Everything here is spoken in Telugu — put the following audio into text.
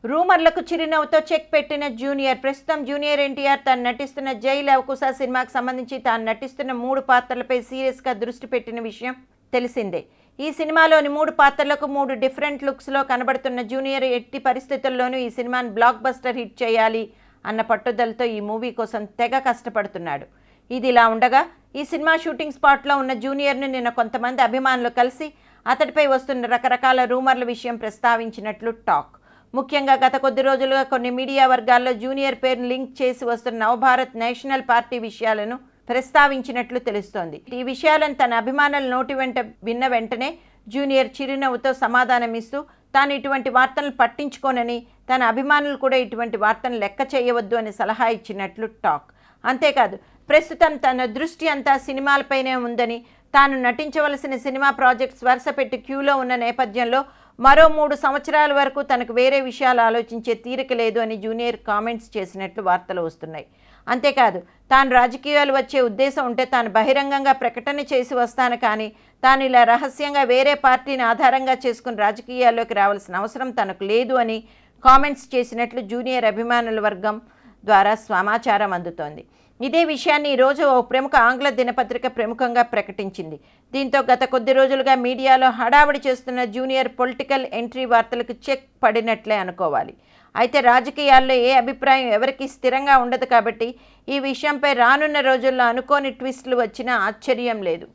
రూమర్లకు చిరునవ్వుతో చెక్ పెట్టిన జూనియర్. ప్రస్తుతం జూనియర్ ఎన్టీఆర్ తాను నటిస్తున్న జై లవకుశ సినిమాకు సంబంధించి తాను నటిస్తున్న 3 పాత్రలపై సీరియస్గా దృష్టి పెట్టిన విషయం తెలిసిందే. ఈ సినిమాలోని 3 పాత్రలకు 3 డిఫరెంట్ లుక్స్లో కనబడుతున్న జూనియర్ ఎట్టి పరిస్థితుల్లోనూ ఈ సినిమాను బ్లాక్ బస్టర్ హిట్ చేయాలి అన్న పట్టుదలతో ఈ మూవీ కోసం తెగ కష్టపడుతున్నాడు. ఇది ఇలా ఉండగా ఈ సినిమా షూటింగ్ స్పాట్లో ఉన్న జూనియర్ను నిన్న కొంతమంది అభిమానులు కలిసి అతడిపై వస్తున్న రకరకాల రూమర్ల విషయం ప్రస్తావించినట్లు టాక్. ముఖ్యంగా గత కొద్ది రోజులుగా కొన్ని మీడియా వర్గాల్లో జూనియర్ పేరును లింక్ చేసి వస్తున్న నవభారత్ నేషనల్ పార్టీ విషయాలను ప్రస్తావించినట్లు తెలుస్తోంది. ఈ విషయాలను తన అభిమానుల నోటి వెంట విన్న వెంటనే జూనియర్ చిరునవ్వుతో సమాధానమిస్తూ తాను ఇటువంటి వార్తలను పట్టించుకోనని, తన అభిమానులు కూడా ఇటువంటి వార్తలను లెక్క చేయవద్దు అని సలహా ఇచ్చినట్లు టాక్. అంతేకాదు ప్రస్తుతం తన దృష్టి అంతా సినిమాలపైనే ఉందని, తాను నటించవలసిన సినిమా ప్రాజెక్ట్స్ వరుస పెట్టి క్యూలో ఉన్న నేపథ్యంలో మరో 3 సంవత్సరాల వరకు తనకు వేరే విషయాలు ఆలోచించే తీరిక లేదు అని జూనియర్ కామెంట్స్ చేసినట్లు వార్తలు వస్తున్నాయి. అంతేకాదు తాను రాజకీయాలు వచ్చే ఉద్దేశం ఉంటే తాను బహిరంగంగా ప్రకటన చేసి వస్తాను, కానీ తాను ఇలా రహస్యంగా వేరే పార్టీని ఆధారంగా చేసుకుని రాజకీయాల్లోకి రావాల్సిన అవసరం తనకు లేదు అని కామెంట్స్ చేసినట్లు జూనియర్ అభిమానుల వర్గం ద్వారా సమాచారం అందుతోంది. ఇదే విషయాన్ని ఈరోజు ఓ ప్రముఖ ఆంగ్ల దినపత్రిక ప్రముఖంగా ప్రకటించింది. దీంతో గత కొద్ది రోజులుగా మీడియాలో హడావిడి చేస్తున్న జూనియర్ పొలిటికల్ ఎంట్రీ వార్తలకు చెక్ పడినట్లే అనుకోవాలి. అయితే రాజకీయాల్లో ఏ అభిప్రాయం ఎవరికి స్థిరంగా ఉండదు కాబట్టి ఈ విషయంపై రానున్న రోజుల్లో అనుకోని ట్విస్టులు వచ్చినా ఆశ్చర్యం లేదు.